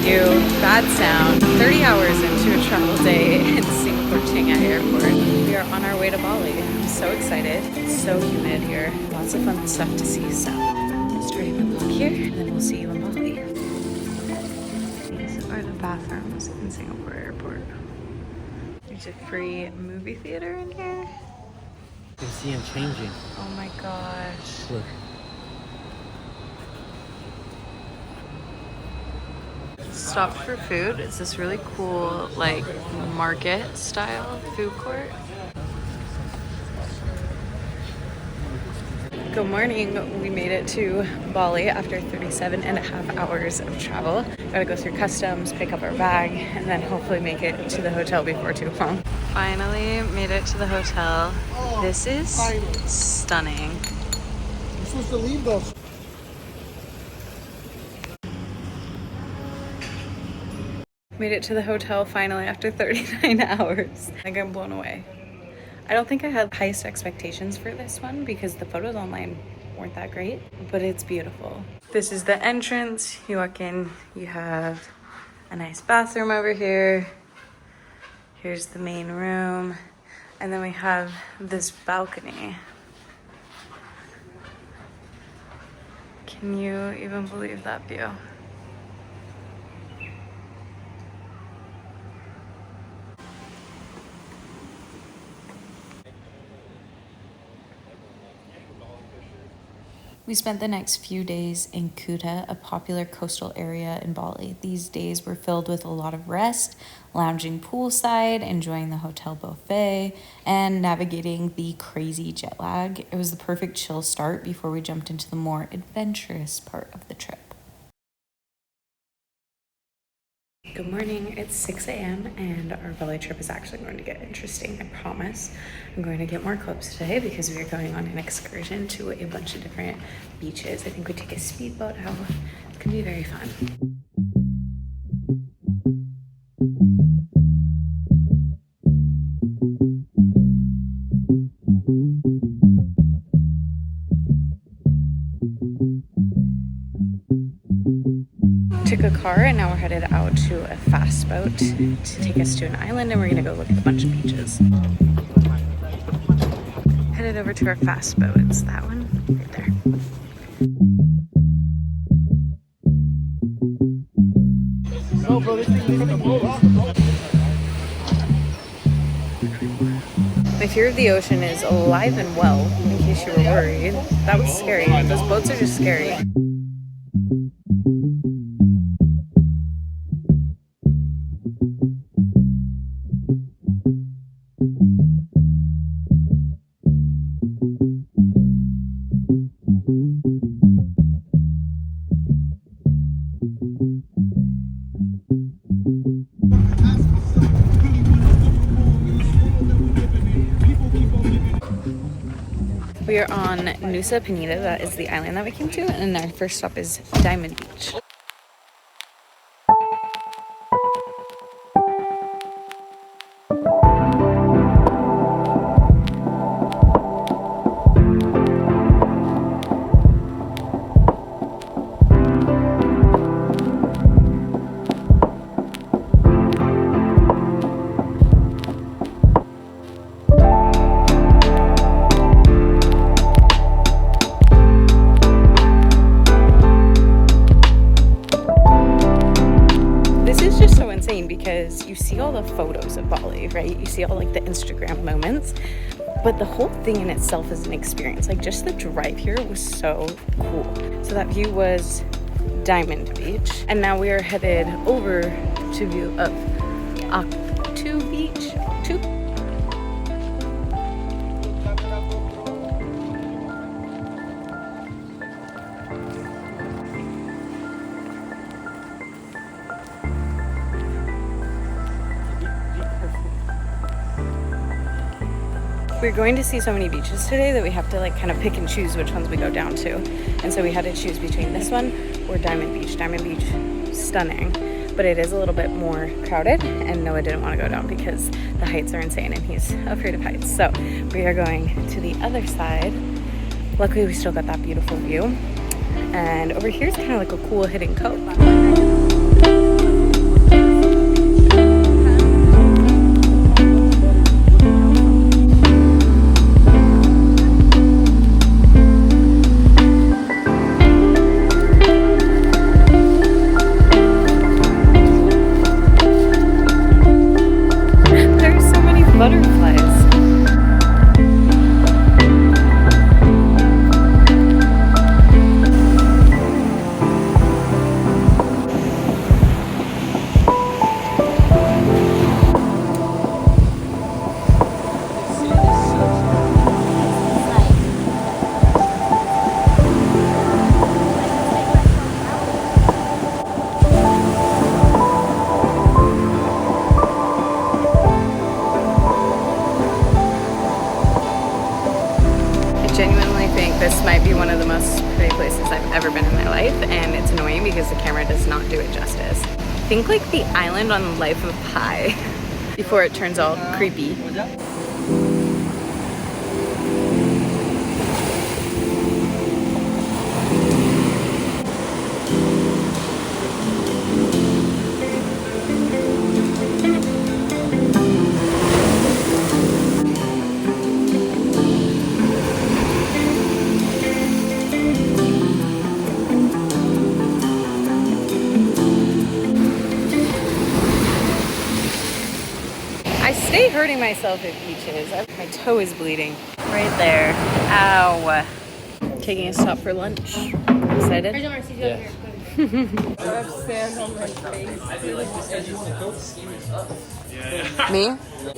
you. Bad sound. 30 hours into a travel day in Singapore Changi Airport. We are on our way to Bali. I'm so excited. It's so humid here. Lots of fun stuff to see. So starting the vlog here, and then we'll see you in Bali. These are the bathrooms in Singapore Airport. There's a free movie theater in here. You can see I'm changing. Oh my gosh. Look. Stopped for food. It's this really cool, like, market style food court. Good morning. We made it to Bali after 37.5 hours of travel. Gotta go through customs, pick up our bag, and then hopefully make it to the hotel before too long. Finally made it to the hotel. This is stunning. You're supposed to leave those. Made it to the hotel finally after 39 hours. I think I'm blown away. I don't think I had highest expectations for this one because the photos online weren't that great, but it's beautiful. This is the entrance. You walk in, you have a nice bathroom over here. Here's the main room. And then we have this balcony. Can you even believe that view? We spent the next few days in Kuta, a popular coastal area in Bali. These days were filled with a lot of rest, lounging poolside, enjoying the hotel buffet, and navigating the crazy jet lag. It was the perfect chill start before we jumped into the more adventurous part of the trip. Good morning, it's 6 a.m. and our Bali trip is actually going to get interesting, I promise. I'm going to get more clips today because we are going on an excursion to a bunch of different beaches. I think we take a speedboat out. It's gonna be very fun. Took a car and now we're headed out to a fast boat to take us to an island, and we're gonna go look at a bunch of beaches. Headed over to our fast boat. It's that one right there. My fear of the ocean is alive and well, in case you were worried. That was scary. Those boats are just scary. We are on Nusa Penida, that is the island that we came to, and our first stop is Diamond Beach. Because you see all the photos of Bali, right? You see all like the Instagram moments, but the whole thing in itself is an experience. Like just the drive here was so cool. So that view was Diamond Beach, and now we are headed over to view of Allll Beach. We're going to see so many beaches today that we have to like kind of pick and choose which ones we go down to. And so we had to choose between this one or Diamond Beach. Diamond Beach, stunning, but it is a little bit more crowded, and Noah didn't want to go down because the heights are insane and he's afraid of heights. So we are going to the other side. Luckily we still got that beautiful view. And over here is kind of like a cool hidden cove. because the camera does not do it justice. Think like the island on Life of Pi before it turns all creepy. I stay hurting myself at beaches. My toe is bleeding. Right there. Ow. Taking a stop for lunch. Excited? Yeah. I have sand on my face. Me?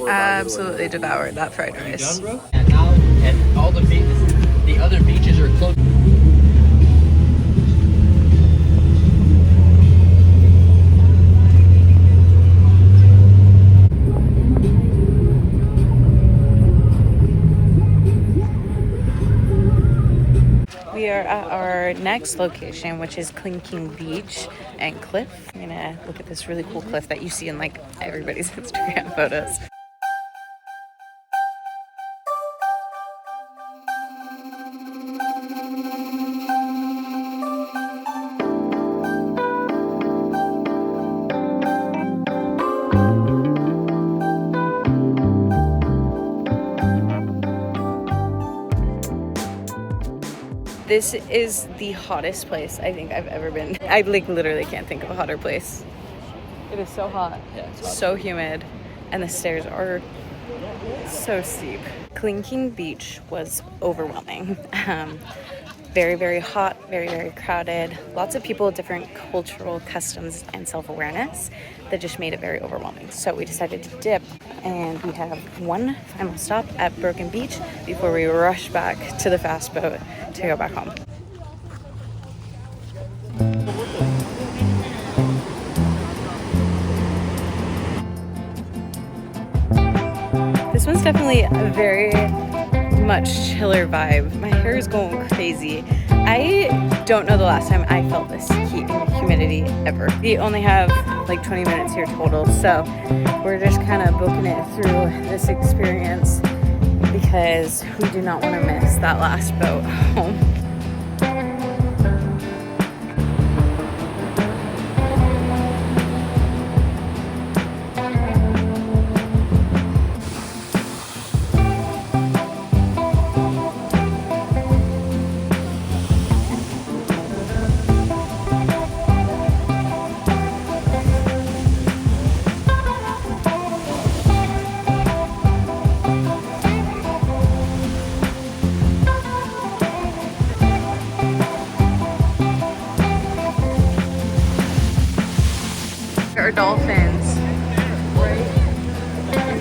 Absolutely devoured that fried rice. And now, and all the other beaches are closed. We are at our next location, which is Klingking Beach and Cliff. I'm gonna look at this really cool cliff that you see in like everybody's Instagram photos. This is the hottest place I think I've ever been. I like literally can't think of a hotter place. It is so hot, Yeah, it's hot. so humid, and the stairs are so steep. Klingking Beach was overwhelming. Very, very hot, very, very crowded. Lots of people with different cultural customs and self-awareness that just made it very overwhelming. So we decided to dip, and we have one final stop at Broken Beach before we rush back to the fast boat to go back home. This one's definitely a very much chiller vibe. My hair is going crazy. I don't know the last time I felt this heat and humidity ever. We only have like 20 minutes here total, so we're just kind of booking it through this experience because we do not want to miss that last boat home. There are dolphins. Right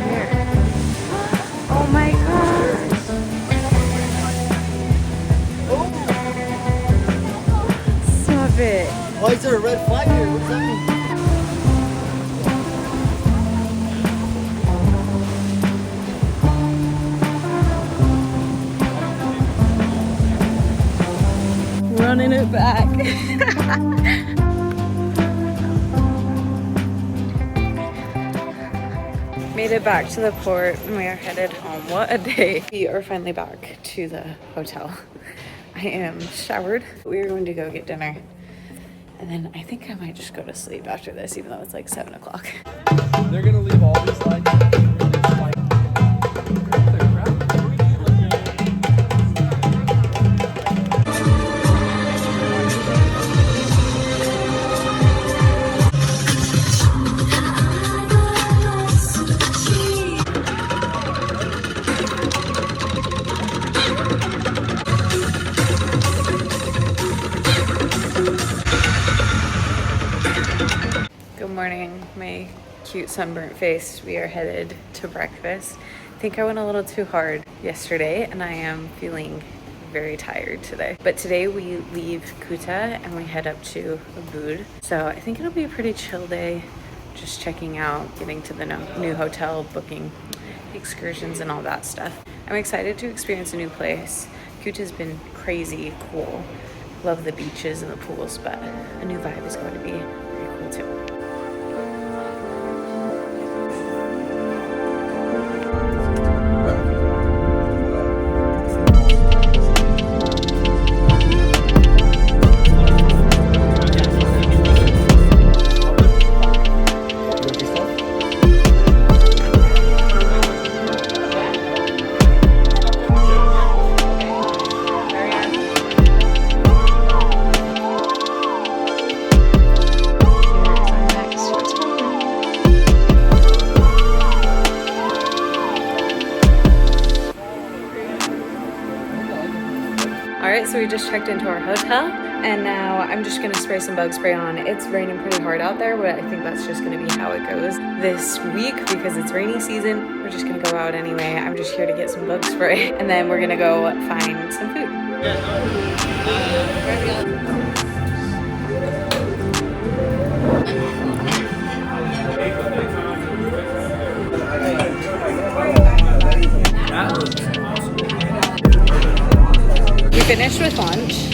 here. Oh my god. Stop it. Why is there a red flag here? What's that mean? Running it back. Made it back to the port and we are headed home. What a day. We are finally back to the hotel. I am showered. We are going to go get dinner. And then I think I might just go to sleep after this, even though it's like 7 o'clock. They're gonna leave all these lights. Good morning, my cute sunburnt face. We are headed to breakfast. I think I went a little too hard yesterday and I am feeling very tired today. But today we leave Kuta and we head up to Ubud. So I think it'll be a pretty chill day, just checking out, getting to the new hotel, booking excursions and all that stuff. I'm excited to experience a new place. Kuta's been crazy cool. love the beaches and the pools, but a new vibe is going to be pretty cool too. Alright, so we just checked into our hotel and now I'm just gonna spray some bug spray on. It's raining pretty hard out there, but I think that's just gonna be how it goes this week because it's rainy season. We're just gonna go out anyway. I'm just here to get some bug spray and then we're gonna go find some food. We finished with lunch.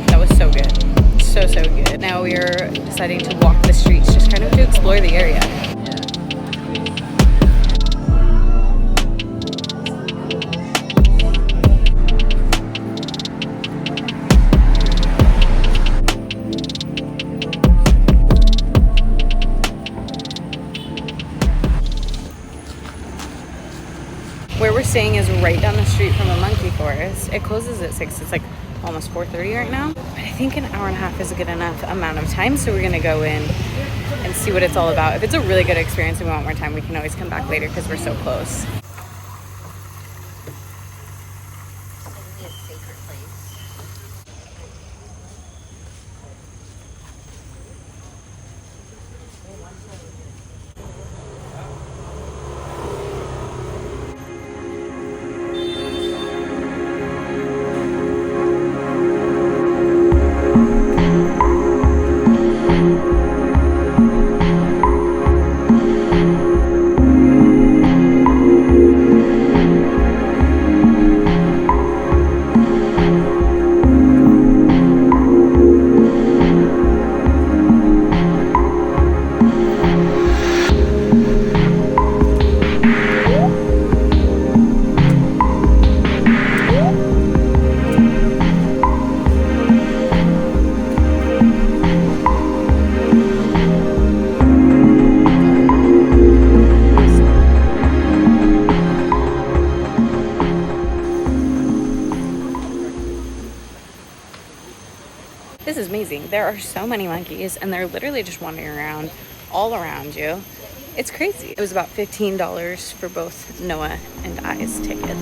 That was so good. So good. Now we are deciding to walk the streets just kind of to explore the area. Where we're staying is right down the street from a monkey forest. It closes at 6. It's like almost 4:30 right now. But I think an hour and a half is a good enough amount of time. So we're gonna go in and see what it's all about. If it's a really good experience and we want more time, we can always come back later because we're so close. This is amazing. There are so many monkeys and they're literally just wandering around all around you. It's crazy. It was about $15 for both Noah and I's ticket.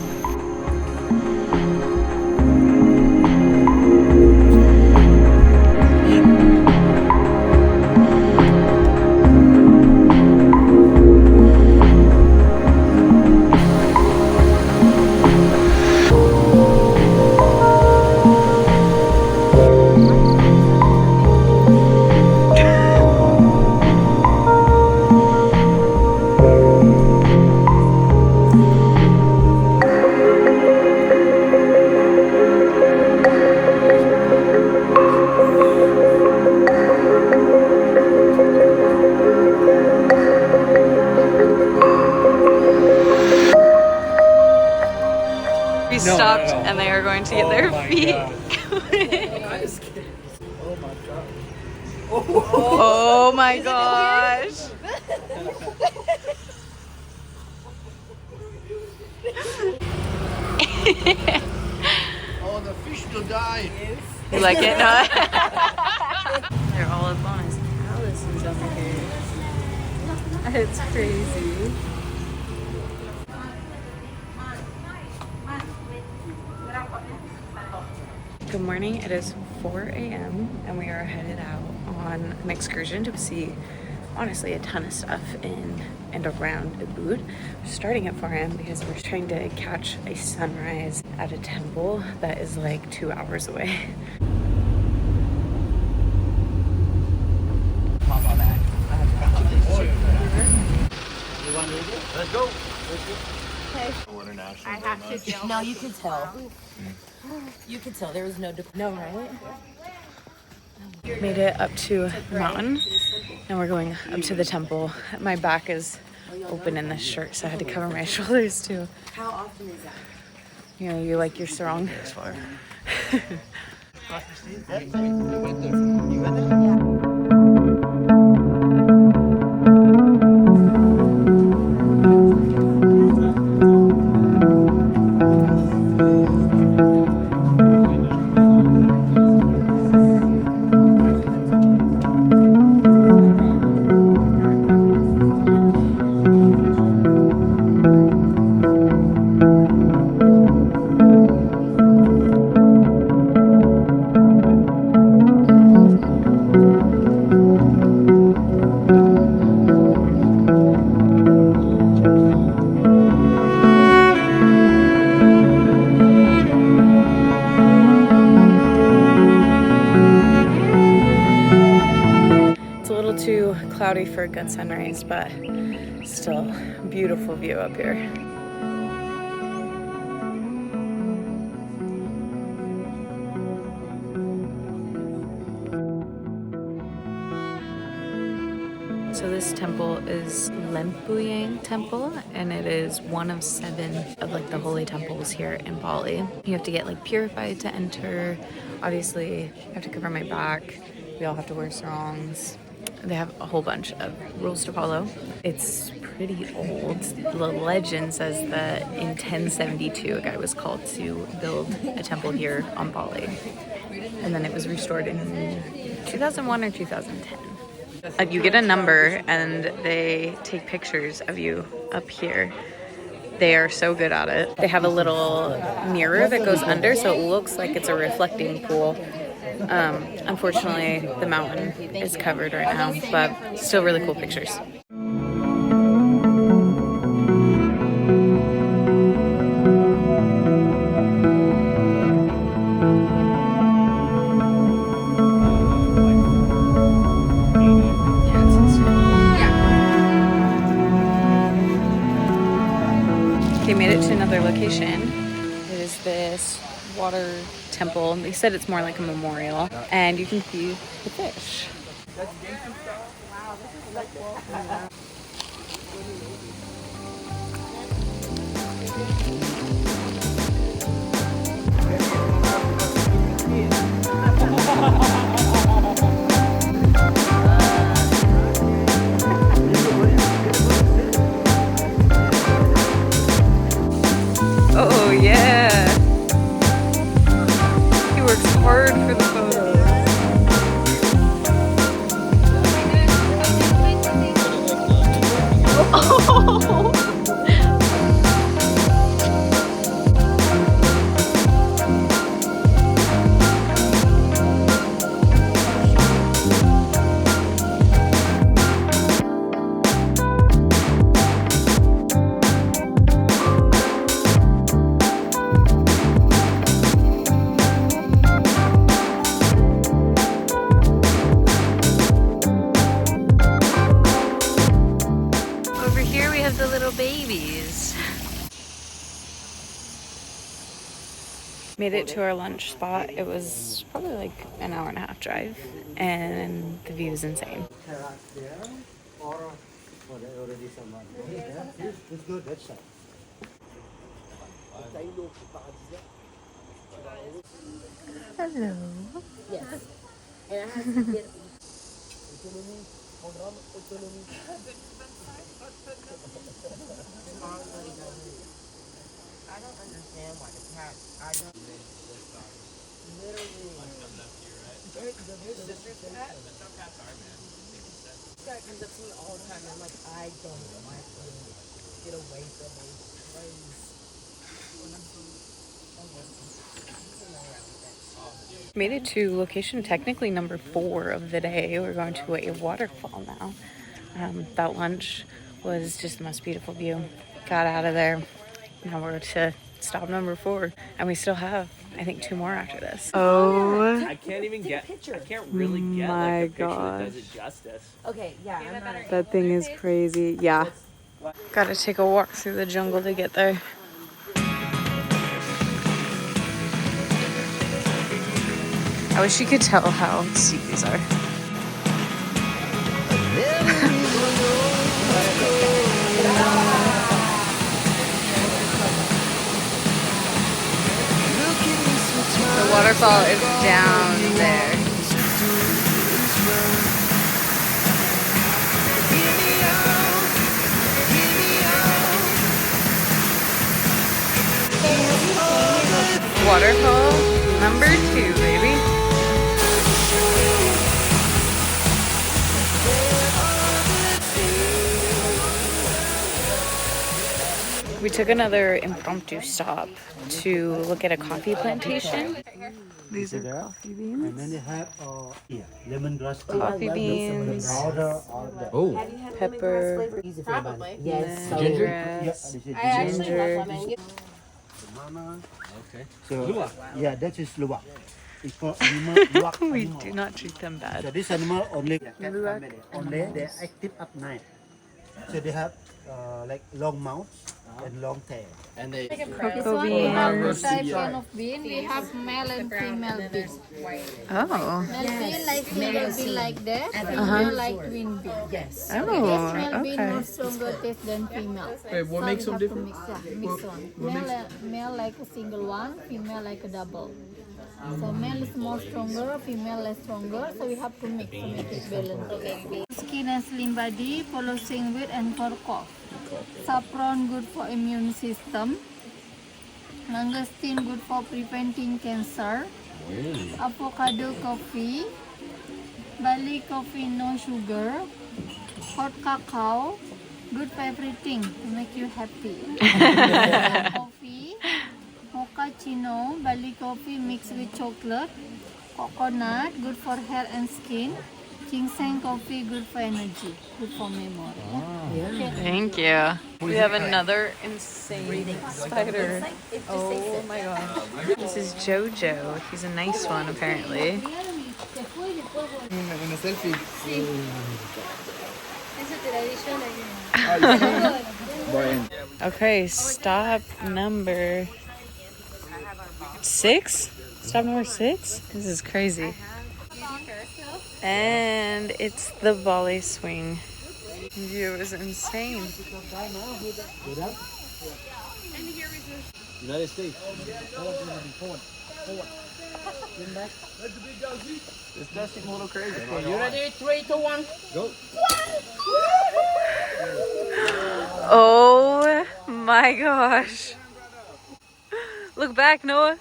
We stopped and they are going to get their feet. Oh my gosh. Oh, the fish will die. You like it? No. They're all up on his palaces over here. It's crazy. Good morning. It is 4 a.m. and we are headed out on an excursion to see honestly a ton of stuff in and around Ubud. We're starting at 4 a.m. because we're trying to catch a sunrise at a temple that is like 2 hours away. Let's go. I have to deal. No, you could tell. You could tell there was no, no, right? Made it up to the mountain. Now we're going up to the temple. My back is open in this shirt, so I had to cover my shoulders too. How often is that? You know, you like your sarong. It's fire. Too cloudy for a good sunrise, but still beautiful view up here. So this temple is Lempuyang temple, and it is one of 7 of like the holy temples here in Bali. You have to get like purified to enter. Obviously, I have to cover my back. We all have to wear sarongs. They have a whole bunch of rules to follow. It's pretty old. The legend says that in 1072, a guy was called to build a temple here on Bali. And then it was restored in 2001 or 2010. You get a number and they take pictures of you up here. They are so good at it. They have a little mirror that goes under, so it looks like it's a reflecting pool. Unfortunately, the mountain is covered right now, but still really cool pictures. Okay, made it to another location. It is this water temple. They said it's more like a memorial, and you can see the fish. Oh yeah. He works hard for the photos. Oh. Over here we have the little babies. Made it to our lunch spot. It was probably like an hour and a half drive, and the view is insane. Hello. I don't understand why the cat. I don't. Literally. This guy comes up to me all the time, and I'm like, I don't want you. Get away from me, please. Made it to location technically number 4 of the day. We're going to a waterfall now. That lunch was just the most beautiful view. Got out of there. Now we're to stop number 4, and we still have, I think, 2 more after this. Oh, I can't even get. I can't really get my like a picture gosh. that does it justice. Okay, yeah, I'm not. that thing is crazy. Yeah. Gotta take a walk through the jungle to get there. I wish you could tell how steep these are. The waterfall is down there. Waterfall number 2, baby. We took another impromptu stop to look at a coffee plantation. These are coffee beans. And then they have lemongrass tea. Coffee beans, Oh, pepper, Yes. lemongrass, ginger. Banana. okay. So, yeah, that is luwak. It's called animal, luwak We animal. do not treat them So bad. this animal only they're active at night. So they have like long mouth and long tail. And they Cocoa We have beans. two types of bean. We have male and female bean. Oh. Male bean like single bean like that, female like twin bean. Yes. Oh, Male bean okay. more stronger taste than female. Wait, what makes them different? Mix one. Male like a single one, female like a double. So male is more stronger, female less stronger. So we have to mix to make it balanced. Skin and slim body, pollution with and for cough. Saffron good for immune system. Mangosteen good for preventing cancer. Avocado coffee. Bali coffee no sugar. Hot cacao good for everything to make you happy. Coffee. Mochaccino, Bali coffee mixed with chocolate. Coconut good for hair and skin. Ginseng coffee good for energy, good for memory. Thank you. We have another insane spider. Oh my god. This is Jojo. He's a nice one apparently. Okay, stop number 6? Stop number 6? This is crazy. And it's the Bali swing. View is insane. United States. It's testing a little crazy. You ready? 3, 2, 1, go. Oh my gosh. Look back, Noah.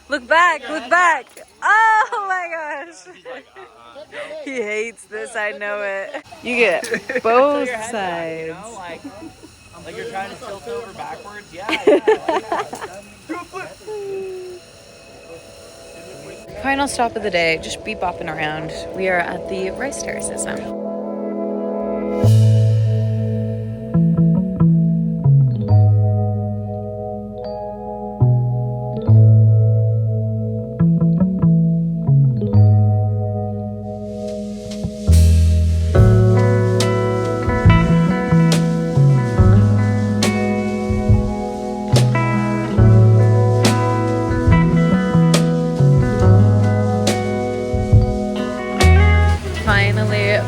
Look back, look back. Oh my gosh. He hates this, I know it. You get both sides. Like you're trying to tilt over backwards. Yeah. Final stop of the day, just bebopping around. We are at the rice terraces now.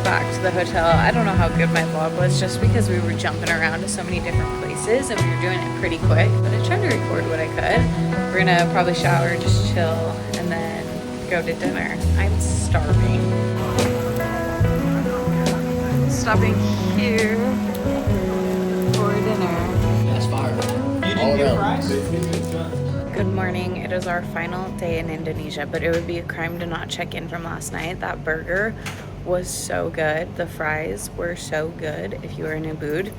Back to the hotel. I don't know how good my vlog was just because we were jumping around to so many different places and we were doing it pretty quick, but I tried to record what I could. We're gonna probably shower, just chill, and then go to dinner. I'm starving. Stopping here for dinner. That's fire. All around. Good morning. It is our final day in Indonesia, but it would be a crime to not check in from last night. That burger was so good. The fries were so good. If you are in Ubud,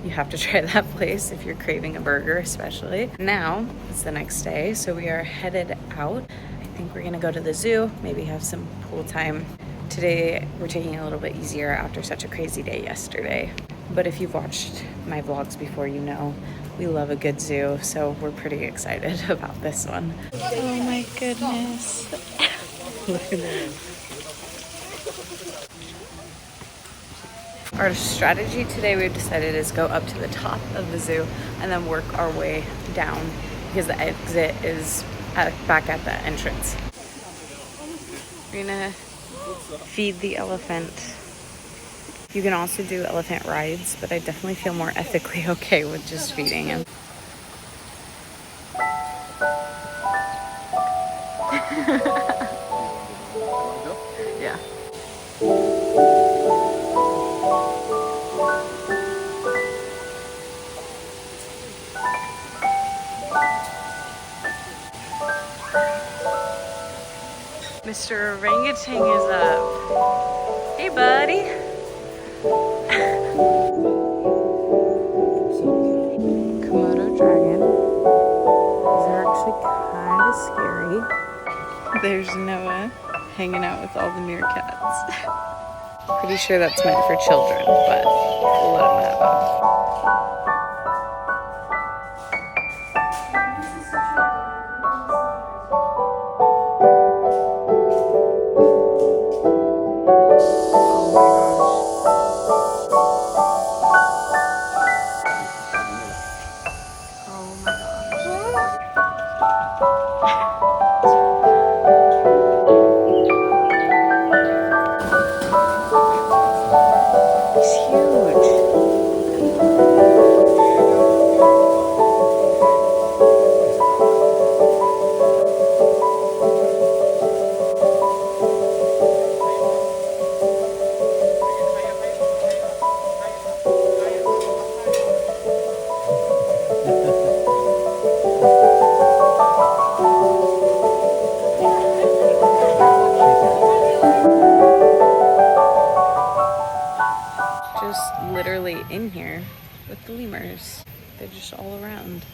you have to try that place if you're craving a burger especially. Now, it's the next day, so we are headed out. I think we're gonna go to the zoo, maybe have some pool time. Today, we're taking it a little bit easier after such a crazy day yesterday. But if you've watched my vlogs before, you know we love a good zoo, so we're pretty excited about this one. Oh my goodness. Look at this. Our strategy today, we've decided, is go up to the top of the zoo and then work our way down because the exit is back at the entrance. We're gonna feed the elephant. You can also do elephant rides, but I definitely feel more ethically okay with just feeding him. Yeah. Mr. Orangutan is up. Hey, buddy. Komodo dragon. These are actually kind of scary. There's Noah hanging out with all the meerkats. Pretty sure that's meant for children, but we'll let him have it. Just literally in here with the lemurs. They're just all around.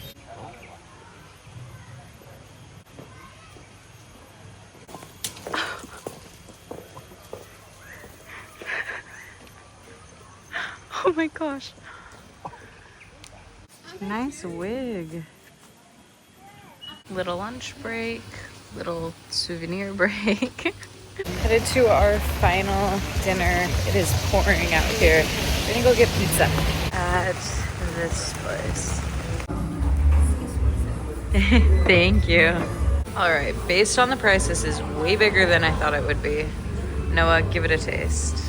Oh my gosh. Nice wig. Little lunch break, little souvenir break. Headed to our final dinner. It is pouring out here. We're gonna go get pizza at this place. Thank you. All right, based on the price, this is way bigger than I thought it would be. Noah, give it a taste.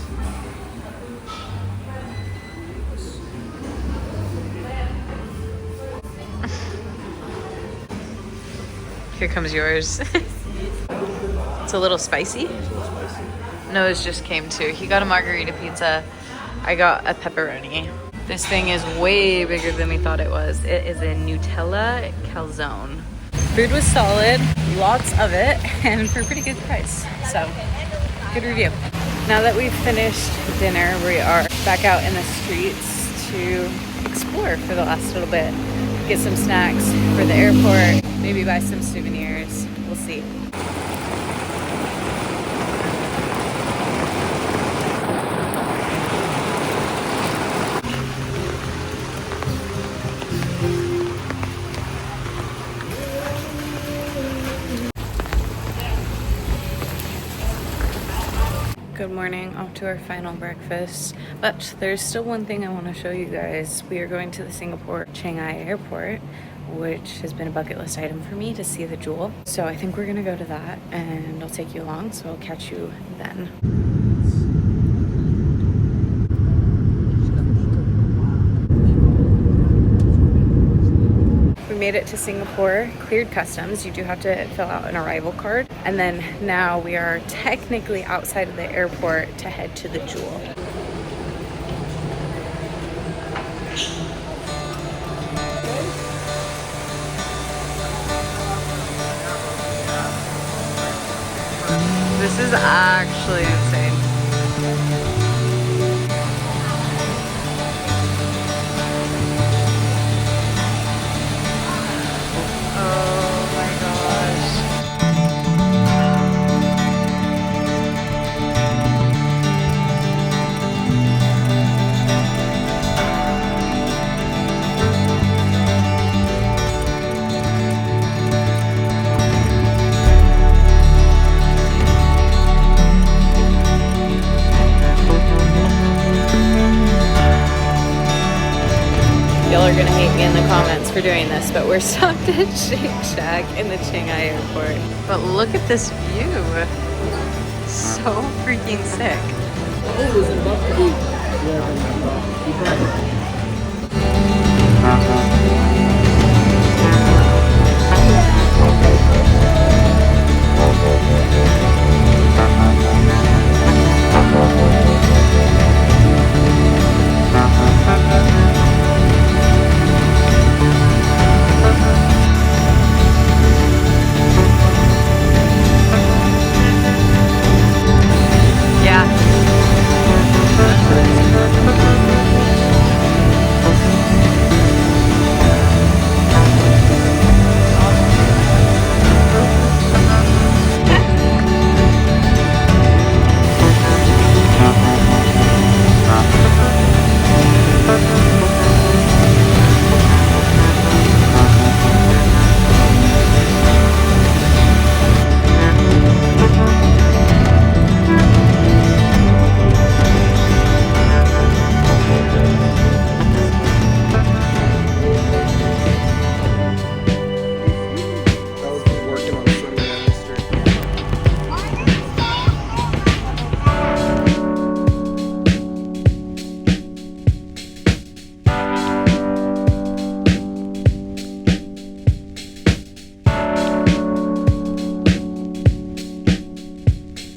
Here comes yours. It's a little spicy. Noah's just came too. He got a margarita pizza. I got a pepperoni. This thing is way bigger than we thought it was. It is a Nutella calzone. Food was solid, lots of it, and for a pretty good price. So, good review. Now that we've finished dinner, we are back out in the streets to explore for the last little bit. Get some snacks for the airport, maybe buy some souvenirs. We'll see. Good morning, off to our final breakfast. But there's still one thing I want to show you guys. We are going to the Singapore Changi airport, which has been a bucket list item for me to see the jewel. So I think we're gonna go to that and I'll take you along, so I'll catch you then. We made it to Singapore, cleared customs. You do have to fill out an arrival card. And then now we are technically outside of the airport to head to the jewel. This is actually insane. Oh my gosh. Y'all are gonna hate me in the comments for doing this, but we're stopped at Shake Shack in the Changi airport. But look at this view. so freaking sick. Oh, it was about to be. Yeah,